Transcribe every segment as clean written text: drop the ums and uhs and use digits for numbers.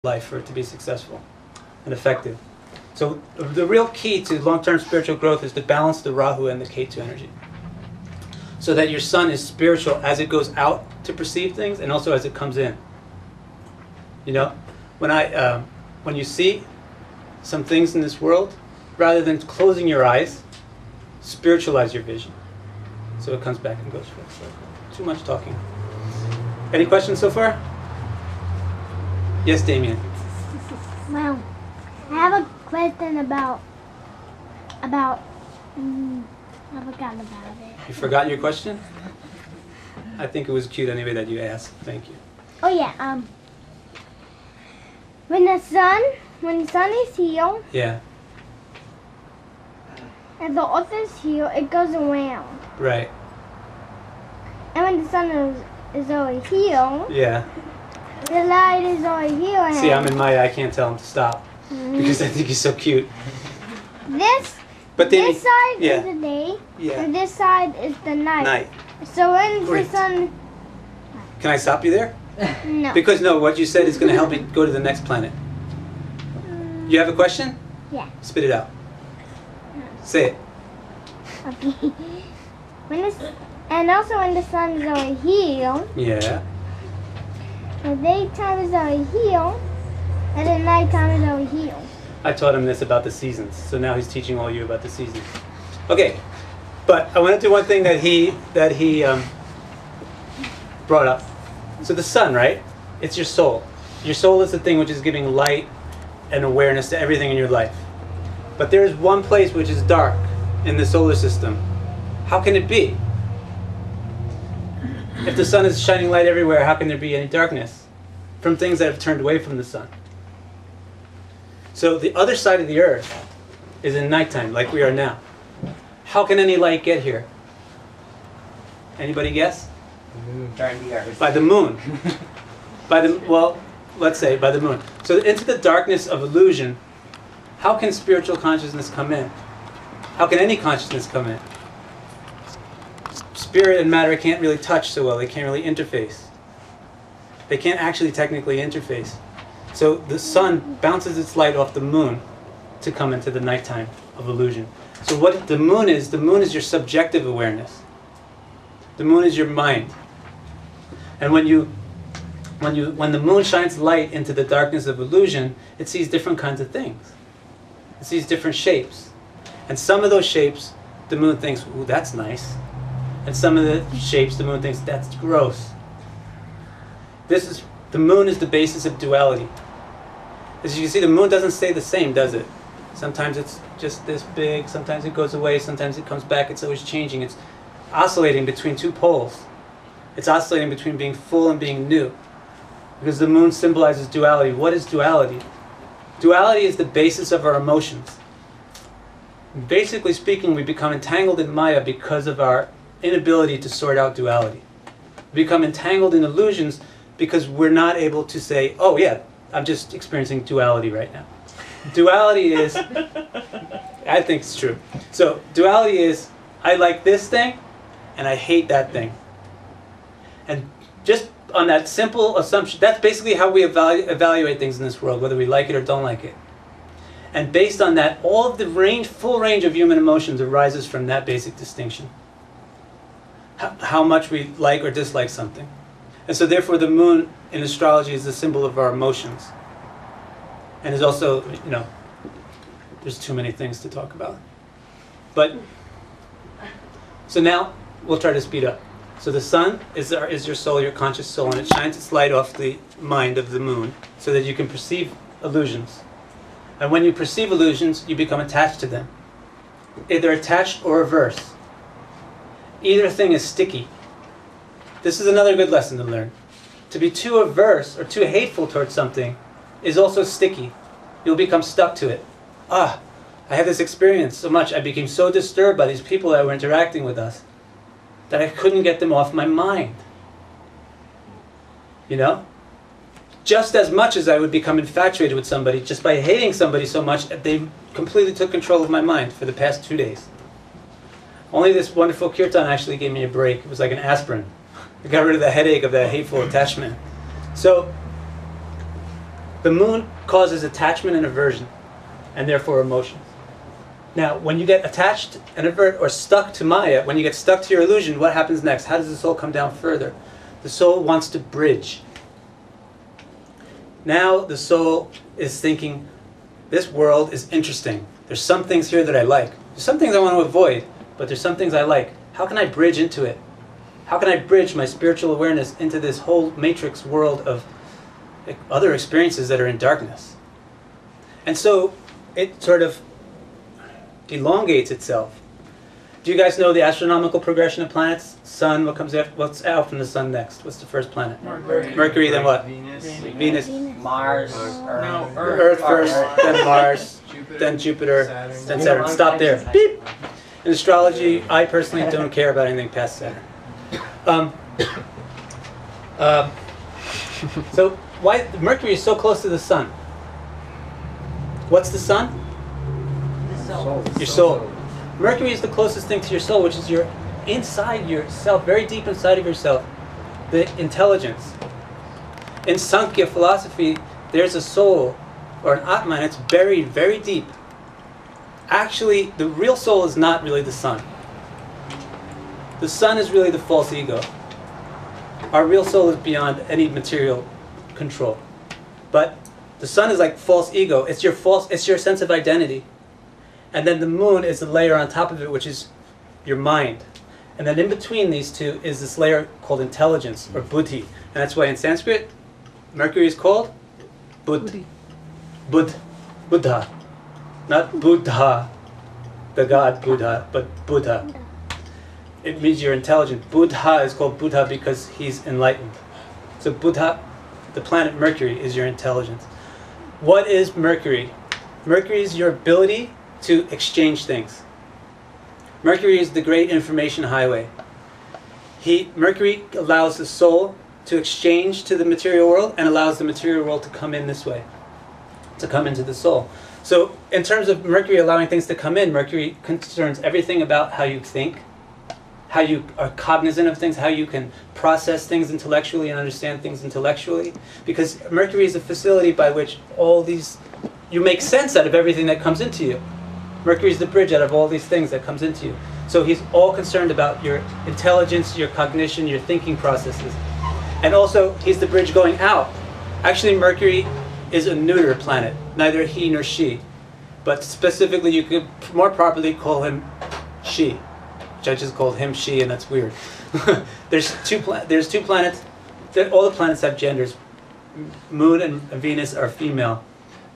life for it to be successful and effective. So the real key to long-term spiritual growth is to balance the Rahu and the Ketu energy, so that your sun is spiritual as it goes out to perceive things and also as it comes in. You know, when you see some things in this world, rather than closing your eyes, spiritualize your vision, so it comes back and goes forth. So, too much talking. Any questions so far? Yes, Damien. Well, I have a question about I forgot about it. You forgot your question? I think it was cute anyway that you asked. Thank you. Oh yeah, when the sun is here Yeah, and the earth is here, it goes around. right. And when the sun is over here, Yeah. the light is over here. And See, I'm in Maya. I can't tell him to stop because I think he's so cute. This side yeah. is the day, Yeah. and this side is the night. Night. So when Great. the sun, Can I stop you there? no. Because no, what you said is going to help me go to the next planet. You have a question? Yeah. Spit it out. Say it. Okay. And also when the sun is over here, Yeah. the daytime is over here, and the nighttime is over here. I taught him this about the seasons, so now he's teaching all you about the seasons. Okay, but I want to do one thing that he brought up. So the sun, right? It's your soul. Your soul is the thing which is giving light and awareness to everything in your life. But there is one place which is dark in the solar system. How can it be? If the sun is shining light everywhere, how can there be any darkness from things that have turned away from the sun? So the other side of the earth is in nighttime, like we are now. How can any light get here? Anybody guess? By the moon. Let's say by the moon. So into the darkness of illusion, how can spiritual consciousness come in? How can any consciousness come in? Spirit and matter can't really touch so well. They can't really interface. They can't actually technically interface. So the sun bounces its light off the moon to come into the nighttime of illusion. So what the moon is your subjective awareness. The moon is your mind. And when the moon shines light into the darkness of illusion, it sees different kinds of things. It sees different shapes. And some of those shapes, the moon thinks, ooh, that's nice. And some of the shapes, the moon thinks, that's gross. The moon is the basis of duality. As you can see, the moon doesn't stay the same, does it? Sometimes it's just this big, sometimes it goes away, sometimes it comes back, it's always changing. It's oscillating between two poles. It's oscillating between being full and being new. Because the moon symbolizes duality. What is duality? Duality is the basis of our emotions. Basically speaking, we become entangled in Maya because of our inability to sort out duality. We become entangled in illusions because we're not able to say, oh yeah, I'm just experiencing duality right now. Duality is, I think it's true. So duality is, I like this thing and I hate that thing. And just on that simple assumption, that's basically how we evaluate things in this world, whether we like it or don't like it. And based on that, all of the full range of human emotions arises from that basic distinction. How much we like or dislike something. And so therefore the moon in astrology is the symbol of our emotions. And is also, there's too many things to talk about. But, so now we'll try to speed up. So the sun is your soul, your conscious soul, and it shines its light off the mind of the moon so that you can perceive illusions. And when you perceive illusions, you become attached to them. Either attached or averse. Either thing is sticky. This is another good lesson to learn. To be too averse or too hateful towards something is also sticky. You'll become stuck to it. I had this experience so much. I became so disturbed by these people that were interacting with us that I couldn't get them off my mind. Just as much as I would become infatuated with somebody just by hating somebody so much that they completely took control of my mind for the past 2 days. Only this wonderful kirtan actually gave me a break. It was like an aspirin. It got rid of the headache of that hateful attachment. So The moon causes attachment and aversion, and therefore emotions. Now, when you get attached and or stuck to Maya, when you get stuck to your illusion, what happens next? How does the soul come down further? The soul wants to bridge. Now the soul is thinking, this world is interesting. There's some things here that I like. There's some things I want to avoid, but there's some things I like. How can I bridge into it? How can I bridge my spiritual awareness into this whole matrix world of other experiences that are in darkness? And so it sort of elongates itself. Do you guys know the astronomical progression of planets? Sun, what comes after? What's out from the sun next? What's the first planet? Mercury, then what? Venus. Mars. Earth first, then Mars, then Jupiter, then Saturn. Stop there. Beep. In astrology, I personally don't care about anything past Saturn. So why Mercury is so close to the sun? What's the sun? Your soul. Mercury is the closest thing to your soul, which is your inside yourself, very deep inside of yourself, the intelligence. In Sankhya philosophy, there's a soul, or an Atma, and it's buried very deep. Actually, the real soul is not really the sun. The sun is really the false ego. Our real soul is beyond any material control. But the sun is like false ego. It's your sense of identity. And then the moon is the layer on top of it, which is your mind. And then in between these two is this layer called intelligence, or buddhi. And that's why in Sanskrit, Mercury is called Buddha. Not Buddha, the god Buddha, but Buddha. It means you're intelligent. Buddha is called Buddha because he's enlightened. So Buddha, the planet Mercury, is your intelligence. What is Mercury? Mercury is your ability to exchange things. Mercury is the great information highway. Mercury allows the soul to exchange to the material world and allows the material world to come in this way, to come into the soul. So in terms of Mercury allowing things to come in, Mercury concerns everything about how you think, how you are cognizant of things, how you can process things intellectually and understand things intellectually. Because Mercury is a facility by which you make sense out of everything that comes into you. Mercury is the bridge out of all these things that comes into you. So he's all concerned about your intelligence, your cognition, your thinking processes. And also, he's the bridge going out. Actually, Mercury is a neuter planet, neither he nor she. But specifically, you could more properly call him she. Judges called him she, and that's weird. There's two planets. All the planets have genders. Moon and Venus are female.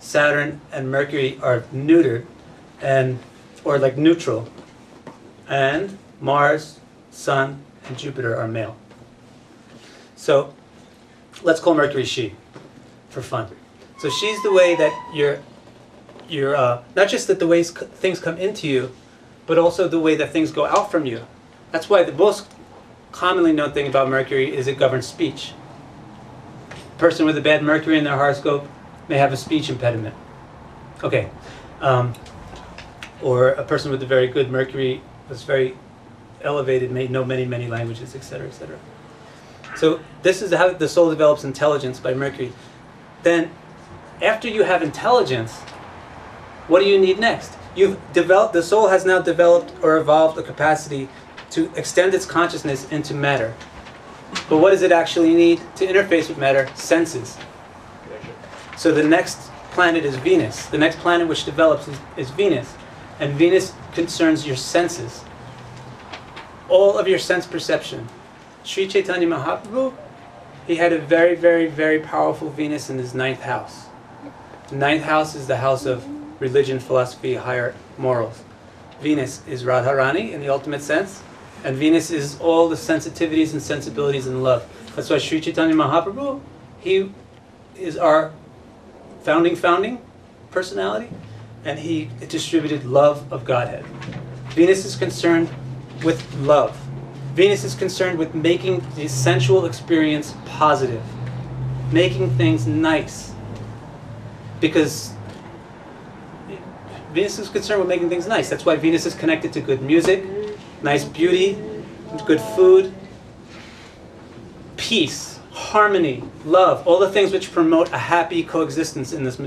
Saturn and Mercury are neutered, or like neutral. And Mars, Sun, and Jupiter are male. So let's call Mercury she, for fun. So she's the way that you're not just that the ways things come into you, but also the way that things go out from you. That's why the most commonly known thing about Mercury is it governs speech. A person with a bad Mercury in their horoscope may have a speech impediment. Okay. Or a person with a very good Mercury was very elevated, may know many, many languages, etc., etc. So this is how the soul develops intelligence by Mercury. Then, after you have intelligence, what do you need next? The soul has now developed or evolved a capacity to extend its consciousness into matter. But what does it actually need to interface with matter? Senses. So the next planet is Venus. The next planet which develops is Venus. And Venus concerns your senses. All of your sense perception. Sri Chaitanya Mahaprabhu, he had a very, very, very powerful Venus in his 9th house. The 9th house is the house of religion, philosophy, higher morals. Venus is Radharani in the ultimate sense, and Venus is all the sensitivities and sensibilities and love. That's why Sri Chaitanya Mahaprabhu, he is our founding personality, and he distributed love of Godhead. Venus is concerned with love. Venus is concerned with making the sensual experience positive, making things nice. Because Venus is concerned with making things nice. That's why Venus is connected to good music, nice beauty, good food, peace, harmony, love, all the things which promote a happy coexistence in this